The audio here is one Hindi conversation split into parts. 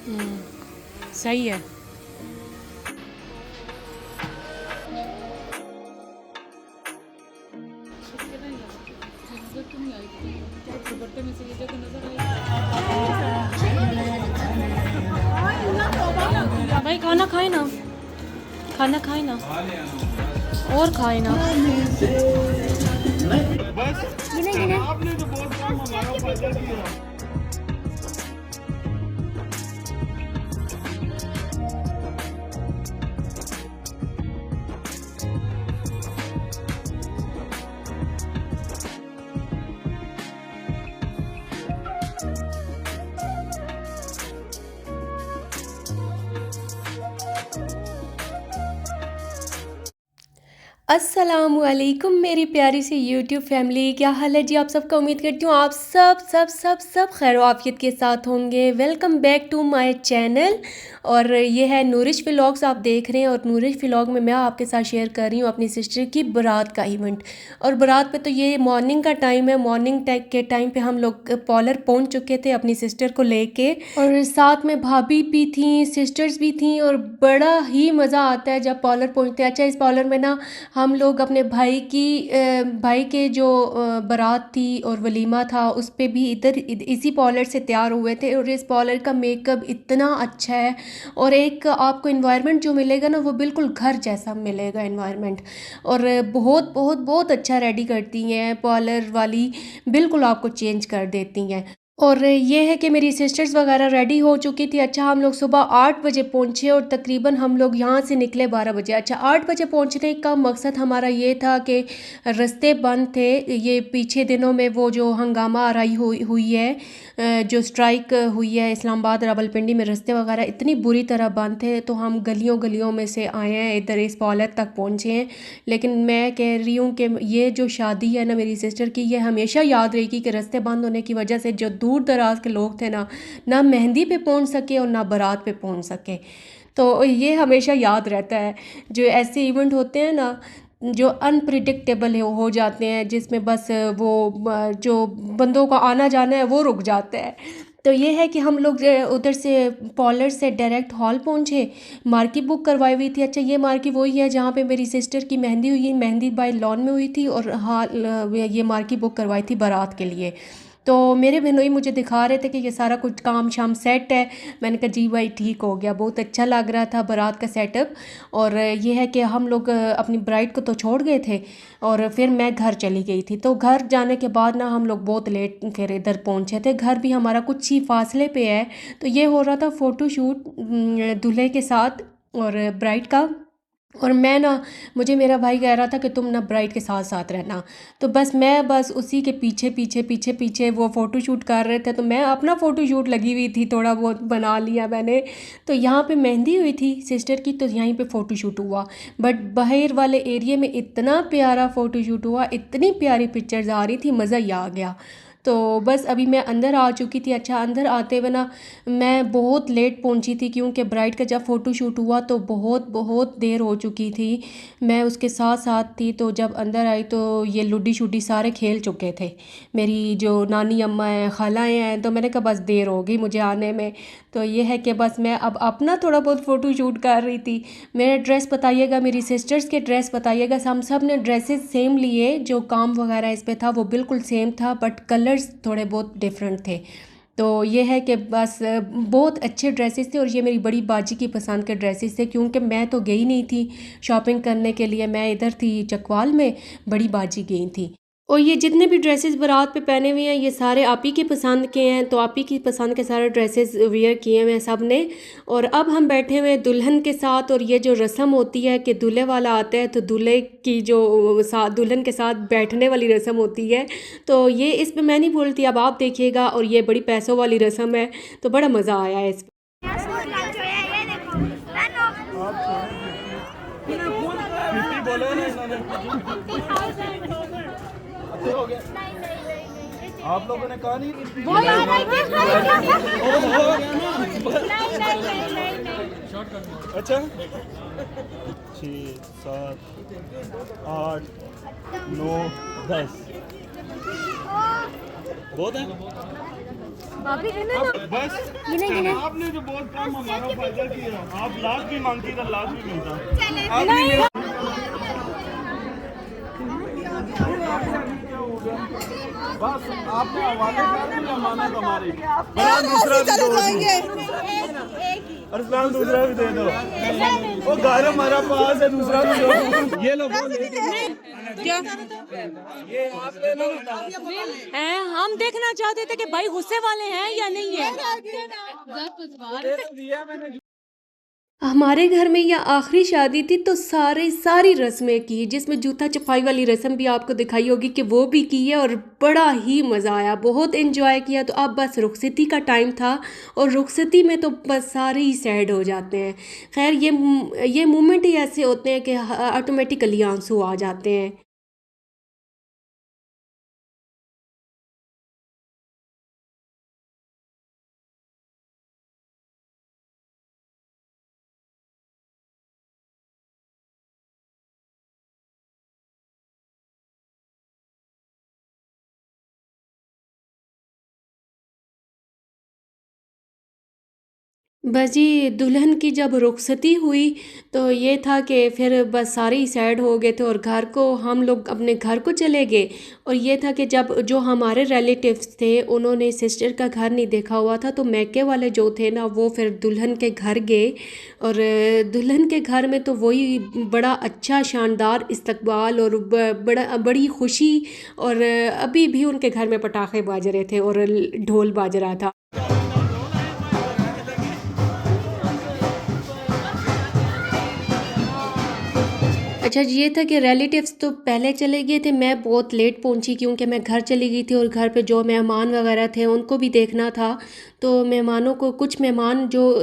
सही है। भाई खाना खाए ना, खाना खाए ना, और खाए ना। बस आपने तो बहुत काम हमारा फायदा किया। अस्सलामुअलैकुम मेरी प्यारी सी यूट्यूब फैमिली, क्या हाल है जी आप सबका। उम्मीद करती हूँ आप सब खैर आफियत के साथ होंगे। Welcome back to my channel. और ये है नूरिश व्लॉग्स आप देख रहे हैं। और नूरिश व्लॉग में मैं आपके साथ शेयर कर रही हूँ अपनी सिस्टर की बारात का इवेंट। और बारात पे तो ये मॉर्निंग का टाइम है। मॉर्निंग के टाइम पे हम लोग पॉलर पहुँच चुके थे अपनी सिस्टर को लेके, और साथ में भाभी भी थी, सिस्टर्स भी थी। और बड़ा ही मज़ा आता है जब पॉलर पहुँचते हैं। अच्छा, इस पॉलर में ना हम लोग अपने भाई के जो बारात थी और वलीमा था उस पे भी इसी पॉलर से तैयार हुए थे। और इस पॉलर का मेकअप इतना अच्छा है, और एक आपको इन्वायरमेंट जो मिलेगा ना वो बिल्कुल घर जैसा मिलेगा इन्वायरमेंट। और बहुत बहुत बहुत अच्छा रेडी करती हैं पॉलर वाली, बिल्कुल आपको चेंज कर देती हैं। और ये है कि मेरी सिस्टर्स वगैरह रेडी हो चुकी थी। अच्छा, हम लोग सुबह 8 बजे पहुँचे और तकरीबन हम लोग यहाँ से निकले 12 बजे। अच्छा, 8 बजे पहुँचने का मकसद हमारा ये था कि रास्ते बंद थे। ये पीछे दिनों में वो जो हंगामा आराई हुई है, जो स्ट्राइक हुई है इस्लामाबाद रावलपिंडी में, रास्ते वगैरह इतनी बुरी तरह बंद थे। तो हम गलियों गलियों में से आए हैं, इधर इस पॉलर तक पहुँचे हैं। लेकिन मैं कह रही हूँ कि ये जो शादी है ना मेरी सिस्टर की, ये हमेशा याद रहेगी कि रास्ते बंद होने की वजह से जो दूर दराज के लोग थे ना मेहंदी पे पहुंच सके और ना बारात पे पहुंच सके। तो ये हमेशा याद रहता है। जो ऐसे इवेंट होते हैं ना जो अनप्रिडिक्टेबल हो जाते हैं, जिसमें बस वो जो बंदों का आना जाना है वो रुक जाता है। तो ये है कि हम लोग उधर से पॉलर से डायरेक्ट हॉल पहुँचे। मार्की बुक करवाई हुई थी। अच्छा, ये मार्की वही है जहाँ पे मेरी सिस्टर की मेहंदी हुई, मेहंदी बाय लॉन में हुई थी। और हाल ये मार्की बुक करवाई थी बारात के लिए। तो मेरे बहनोई मुझे दिखा रहे थे कि ये सारा कुछ काम शाम सेट है। मैंने कहा जी भाई ठीक हो गया, बहुत अच्छा लग रहा था बारात का सेटअप। और ये है कि हम लोग अपनी ब्राइड को तो छोड़ गए थे और फिर मैं घर चली गई थी। तो घर जाने के बाद ना हम लोग बहुत लेट फिर इधर पहुंचे थे। घर भी हमारा कुछ ही फासले पे है। तो ये हो रहा था फ़ोटोशूट दूल्हे के साथ और ब्राइड का। और मैं ना, मुझे मेरा भाई कह रहा था कि तुम ना ब्राइड के साथ साथ रहना। तो बस उसी के पीछे वो फ़ोटो शूट कर रहे थे। तो मैं अपना फ़ोटो शूट लगी हुई थी, थोड़ा बहुत बना लिया मैंने। तो यहाँ पे मेहंदी हुई थी सिस्टर की, तो यहीं पे फ़ोटो शूट हुआ। बट बाहर वाले एरिया में इतना प्यारा फ़ोटो शूट हुआ, इतनी प्यारी पिक्चर्स आ रही थी, मज़ा ही आ गया। तो बस अभी मैं अंदर आ चुकी थी। अच्छा, अंदर आते हुए ना मैं बहुत लेट पहुंची थी, क्योंकि ब्राइड का जब फ़ोटो शूट हुआ तो बहुत बहुत देर हो चुकी थी। मैं उसके साथ साथ थी। तो जब अंदर आई तो ये लुडी शुडी सारे खेल चुके थे। मेरी जो नानी अम्मा हैं, खालाएँ हैं, तो मैंने कहा बस देर हो गई मुझे आने में। तो ये है कि बस मैं अब अपना थोड़ा बहुत फ़ोटो शूट कर रही थी। मेरा ड्रेस बताइएगा, मेरी सिस्टर्स के ड्रेस बताइएगा। हम सब ने ड्रेसेस सेम लिए, जो काम वगैरह इस पे था वो बिल्कुल सेम था, बट कलर्स थोड़े बहुत डिफरेंट थे। तो ये है कि बस बहुत अच्छे ड्रेसेस थे। और ये मेरी बड़ी बाजी की पसंद के ड्रेसेस थे, क्योंकि मैं तो गई नहीं थी शॉपिंग करने के लिए, मैं इधर थी चकवाल में, बड़ी बाजी गई थी। और ये जितने भी ड्रेसेस बारात पे पहने हुए हैं ये सारे आप ही की पसंद के हैं। तो आप ही की पसंद के सारे ड्रेसेस वेयर किए हुए हैं सब ने। और अब हम बैठे हुए हैं दुल्हन के साथ। और ये जो रस्म होती है कि दूल्हे वाला आता है तो दूल्हे की जो दुल्हन के साथ बैठने वाली रस्म होती है, तो ये इस पर मैं नहीं बोलती, अब आप देखिएगा। और ये बड़ी पैसों वाली रस्म है, तो बड़ा मज़ा आया है इस पर। बोलो ना इन्होंने। हो गया। आप लोगों ने कहा नहीं वो यार है कि अच्छा 6 7 8 9 10 बहुत है। भाभी गिने ना, बस गिने गिने। आपने जो बहुत कम हमारा फायदा किया, आप लाख भी मांगती तो लाख भी मिलता। बस आपने हवाले कर दिया माना तुम्हारी। दूसरा भी दो, अरसलान दूसरा भी दे दो। वो घर हमारा पास है, दूसरा भी दो। ये लो क्या है, हम देखना चाहते थे कि भाई गुस्से वाले हैं या नहीं है। हमारे घर में यह आखिरी शादी थी तो सारी रस्में की, जिसमें जूता चपाई वाली रस्म भी आपको दिखाई होगी कि वो भी की है और बड़ा ही मज़ा आया, बहुत एंजॉय किया। तो अब बस रुखसती का टाइम था और रुखसती में तो बस सारे ही सैड हो जाते हैं। खैर ये मोमेंट ही ऐसे होते हैं कि ऑटोमेटिकली आंसू आ जाते हैं। बस जी दुल्हन की जब रुखसती हुई तो ये था कि फिर बस सारे ही सैड हो गए थे और घर को हम लोग अपने घर को चले गए। और ये था कि जब जो हमारे रिलेटिव्स थे उन्होंने सिस्टर का घर नहीं देखा हुआ था, तो मैके वाले जो थे ना वो फिर दुल्हन के घर गए। और दुल्हन के घर में तो वही बड़ा अच्छा शानदार इस्तकबाल और बड़ी खुशी। और अभी भी उनके घर में पटाखे बाज रहे थे और ढोल बाज रहा था। अच्छा जी, ये था कि रिलेटिव्स तो पहले चले गए थे, मैं बहुत लेट पहुंची क्योंकि मैं घर चली गई थी और घर पे जो मेहमान वगैरह थे उनको भी देखना था। तो मेहमानों को, कुछ मेहमान जो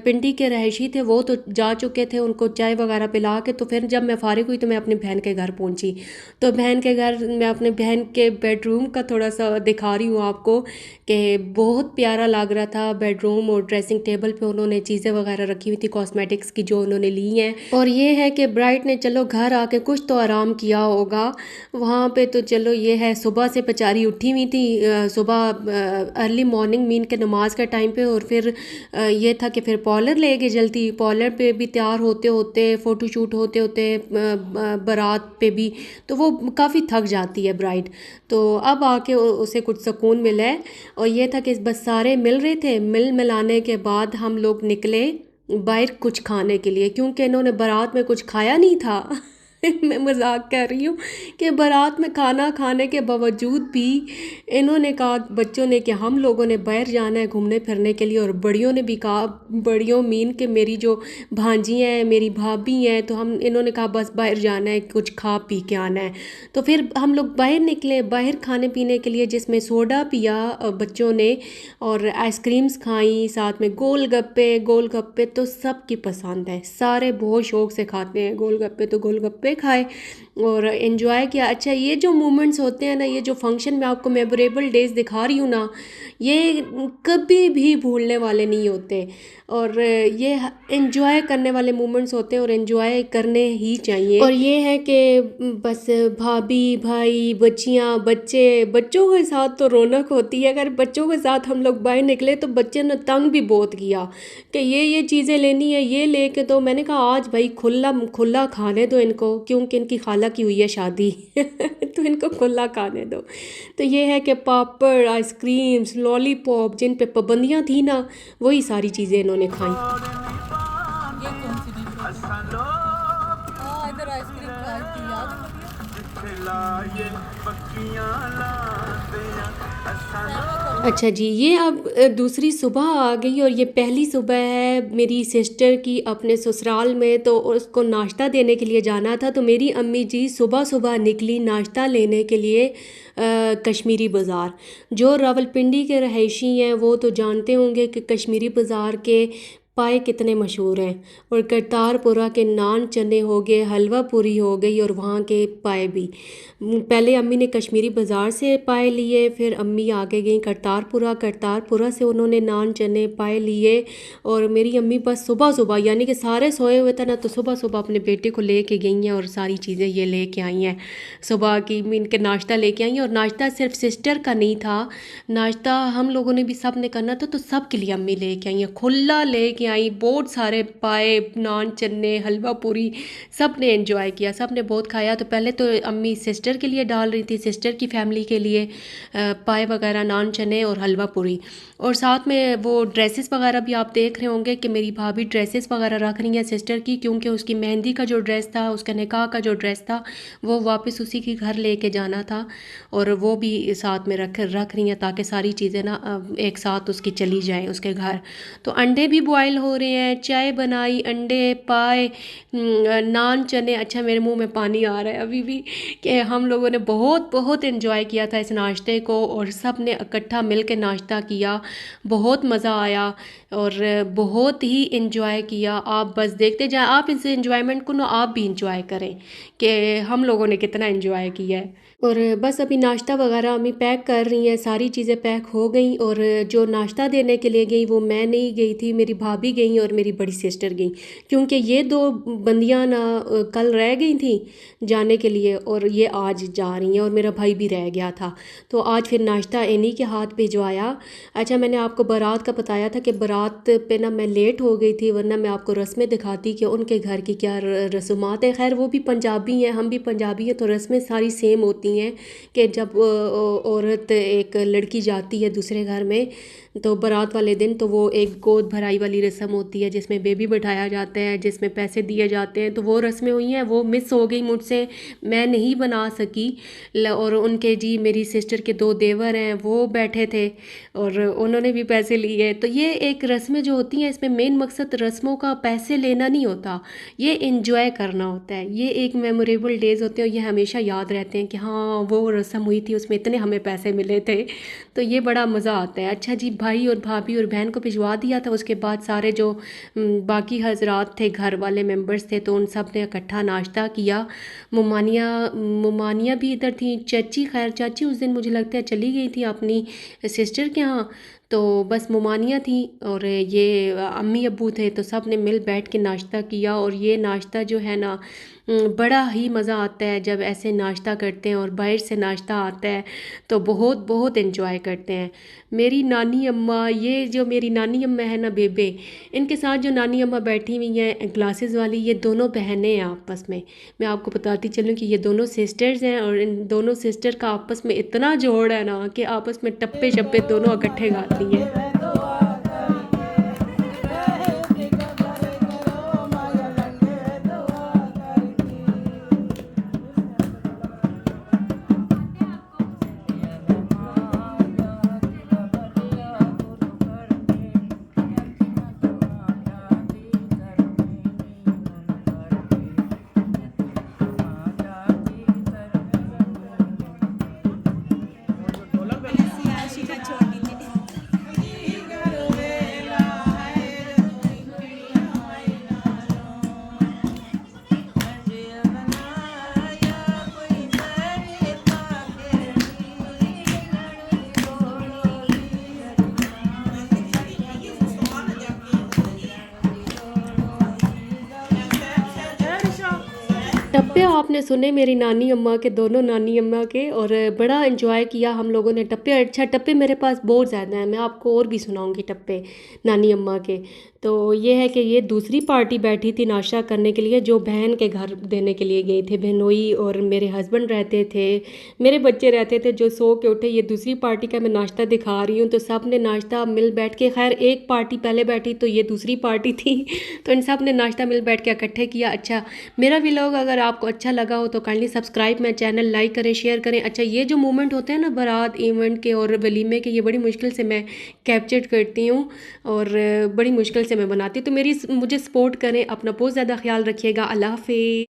पिंडी के रहायशी थे वो तो जा चुके थे, उनको चाय वगैरह पिला के तो फिर जब मैं फ़ारिग हुई तो मैं अपनी बहन के घर पहुंची। तो बहन के घर, मैं अपने बहन के बेडरूम का थोड़ा सा दिखा रही हूँ आपको कि बहुत प्यारा लग रहा था बेडरूम। और ड्रेसिंग टेबल पे उन्होंने चीज़ें वगैरह रखी हुई थी कॉस्मेटिक्स की जो उन्होंने ली हैं। और ये है कि ब्राइड ने चलो घर आके कुछ तो आराम किया होगा वहाँ पे। तो चलो ये है, सुबह से बेचारी उठी हुई थी, सुबह अर्ली मॉर्निंग मीन के नमाज के टाइम पे। और फिर ये था कि फिर पार्लर ले गए जल्दी, पार्लर पे भी तैयार होते होते, फ़ोटोशूट होते होते, बारात पे भी, तो वो काफ़ी थक जाती है ब्राइड। तो अब आके उसे कुछ सुकून मिला है। और ये था कि बस सारे मिल रहे थे, मिलाने के बाद हम लोग निकले बाहर कुछ खाने के लिए, क्योंकि इन्होंने बारात में कुछ खाया नहीं था। मैं मजाक कर रही हूँ कि बारात में खाना खाने के बावजूद भी इन्होंने कहा, बच्चों ने, कि हम लोगों ने बाहर जाना है घूमने फिरने के लिए। और बड़ियों ने भी कहा, बड़ियों मीन के मेरी जो भांजी हैं, मेरी भाभी हैं, तो इन्होंने कहा बस बाहर जाना है, कुछ खा पी के आना है। तो फिर हम लोग बाहर निकले, बाहर खाने पीने के लिए, जिसमें सोडा पिया बच्चों ने और आइसक्रीम्स खाई, साथ में गोलगप्पे तो सबकी पसंद है, सारे बहुत शौक़ से खाते हैं गोलगप्पे। तो गोलगप्पे खाए और एंजॉय किया। अच्छा, ये जो मोमेंट्स होते हैं ना, ये जो फंक्शन में आपको मेमोरेबल डेज़ दिखा रही हूँ ना, ये कभी भी भूलने वाले नहीं होते और ये एंजॉय करने वाले मोमेंट्स होते हैं और एंजॉय करने ही चाहिए। और ये है कि बस भाभी, भाई, बच्चियाँ, बच्चों के साथ तो रौनक होती है। अगर बच्चों के साथ हम लोग बाहर निकले तो बच्चे ने तंग भी बहुत किया कि ये चीज़ें लेनी है, ये लेके दो। मैंने कहा आज भाई खुला खाने दो इनको, क्योंकि इनकी खाला की हुई है शादी तो इनको खुला खाने दो। तो ये है कि पापड़, आइसक्रीम्स, लॉलीपॉप, जिन पे पाबंदियाँ थी ना, वही सारी चीज़ें इन्होंने खाई। इधर आइसक्रीम अच्छा जी, ये अब दूसरी सुबह आ गई और ये पहली सुबह है मेरी सिस्टर की अपने ससुराल में। तो उसको नाश्ता देने के लिए जाना था, तो मेरी अम्मी जी सुबह सुबह निकली नाश्ता लेने के लिए कश्मीरी बाज़ार। जो रावलपिंडी के रहायशी हैं वो तो जानते होंगे कि कश्मीरी बाज़ार के पाए कितने मशहूर हैं। और करतारपुरा के नान चने हो गए, हलवा पूरी हो गई और वहाँ के पाए भी। पहले अम्मी ने कश्मीरी बाज़ार से पाए लिए, फिर अम्मी आगे गई करतारपुरा, करतारपुरा से उन्होंने नान चने पाए लिए। और मेरी अम्मी बस सुबह सुबह, यानी कि सारे सोए हुए थे ना, तो सुबह सुबह अपने बेटे को ले के गई हैं और सारी चीज़ें ये ले के आई हैं। सुबह की इनके नाश्ता लेके आई हैं। और नाश्ता सिर्फ सिस्टर का नहीं था, नाश्ता हम लोगों ने भी सब ने करना था, तो सब के लिए अम्मी ले के आई हैं। खुला ले के आई, बहुत सारे पाए, नान चने, हलवा पूरी, सब ने एंजॉय किया, सब ने बहुत खाया। तो पहले तो अम्मी सिस्टर के लिए डाल रही थी, सिस्टर की फैमिली के लिए पाए वगैरह, नान चने और हलवा पूरी। और साथ में वो ड्रेसेस वगैरह भी आप देख रहे होंगे कि मेरी भाभी ड्रेसेस वगैरह रख रही हैं सिस्टर की, क्योंकि उसकी मेहंदी का जो ड्रेस था, उसका निकाह का जो ड्रेस था, वो वापस उसी के घर लेके जाना था, और वो भी साथ में रख रही हैं ताकि सारी चीज़ें ना एक साथ उसकी चली जाएं उसके घर। तो अंडे भी बॉयल हो रहे हैं, चाय बनाई, अंडे, पाए, नान चने। अच्छा, मेरे मुंह में पानी आ रहा है अभी भी कि हम लोगों ने बहुत बहुत एंजॉय किया था इस नाश्ते को, और सब ने इकट्ठा मिल के नाश्ता किया, बहुत मज़ा आया और बहुत ही एंजॉय किया। आप बस देखते जाएं, आप इस एंजॉयमेंट को ना आप भी एंजॉय करें कि हम लोगों ने कितना एंजॉय किया है। और बस अभी नाश्ता वगैरह अम्मी पैक कर रही हैं, सारी चीज़ें पैक हो गई। और जो नाश्ता देने के लिए गई वो मैं नहीं गई थी, मेरी भाभी गई और मेरी बड़ी सिस्टर गई, क्योंकि ये दो बंदियां ना कल रह गई थी जाने के लिए, और ये आज जा रही हैं, और मेरा भाई भी रह गया था। तो आज फिर नाश्ता इन्हीं के हाथ भिजवाया। अच्छा, मैंने आपको बारात का बताया था कि बारात पे ना मैं लेट हो गई थी, वरना मैं आपको रस्में दिखाती कि उनके घर की क्या रस्मात हैं। खैर, वो भी पंजाबी हैं, हम भी पंजाबी हैं, तो रस्में सारी सेम होती हैं कि जब औरत, एक लड़की जाती है दूसरे घर में, तो बारात वाले दिन तो वो एक गोद भराई वाली रस्म होती है जिसमें बेबी बैठाया जाता है, जिसमें पैसे दिए जाते हैं। तो वो रस्में हुई हैं, वो मिस हो गई मुझसे, मैं नहीं बना सकी। और उनके जी मेरी सिस्टर के दो देवर हैं, वो बैठे थे और उन्होंने भी पैसे लिए। तो ये एक रस्में जो होती हैं, इसमें मेन मकसद रस्मों का पैसे लेना नहीं होता, ये इंजॉय करना होता है। ये एक मेमोरेबल डेज़ होते हैं और ये हमेशा याद रहते हैं कि हाँ, वो रस्म हुई थी, उसमें इतने हमें पैसे मिले थे। तो ये बड़ा मज़ा आता है। अच्छा जी, भाई और भाभी और बहन को भिजवा दिया था। उसके बाद सारे जो बाकी हजरात थे, घर वाले मेंबर्स थे, तो उन सब ने इकट्ठा नाश्ता किया। मुमानिया भी इधर थी, चाची, खैर चाची उस दिन मुझे लगता है चली गई थी अपनी सिस्टर के यहाँ, तो बस मुमानिया थी और ये अम्मी अब्बू थे। तो सब ने मिल बैठ के नाश्ता किया। और ये नाश्ता जो है ना, बड़ा ही मज़ा आता है जब ऐसे नाश्ता करते हैं और बाहर से नाश्ता आता है तो बहुत बहुत एंजॉय करते हैं। मेरी नानी अम्मा, ये जो मेरी नानी अम्मा है ना बेबे, इनके साथ जो नानी अम्मा बैठी हुई हैं ग्लासेस वाली, ये दोनों बहनें हैं आपस में। मैं आपको बताती चलूँ कि ये दोनों सिस्टर्स हैं और इन दोनों सिस्टर का आपस में इतना जोड़ है ना कि आपस में टप्पे शप्पे दोनों इकट्ठे गाती हैं। टप्पे आपने सुने मेरी नानी अम्मा के, दोनों नानी अम्मा के, और बड़ा एंजॉय किया हम लोगों ने टप्पे। अच्छा, टप्पे मेरे पास बहुत ज़्यादा हैं, मैं आपको और भी सुनाऊंगी टप्पे नानी अम्मा के। तो ये है कि ये दूसरी पार्टी बैठी थी नाश्ता करने के लिए, जो बहन के घर देने के लिए गए थे। बहनोई और मेरे हस्बैंड रहते थे, मेरे बच्चे रहते थे जो सो के उठे। ये दूसरी पार्टी का मैं नाश्ता दिखा रही हूँ। तो सब ने नाश्ता मिल बैठ के, खैर एक पार्टी पहले बैठी तो ये दूसरी पार्टी थी, तो इन सब ने नाश्ता मिल बैठ के इकट्ठे किया। अच्छा, मेरा व्लॉग अगर आपको अच्छा लगा हो तो काइंडली सब्सक्राइब मेरा चैनल, लाइक करें, शेयर करें। अच्छा, ये जो मोमेंट होते हैं ना बारात इवेंट के और वलीमे के, ये बड़ी मुश्किल से मैं कैप्चर करती हूँ और बड़ी मुश्किल से मैं बनाती हूँ। तो मुझे सपोर्ट करें, अपना बहुत ज़्यादा ख्याल रखिएगा। अल्लाह हाफ़िज़।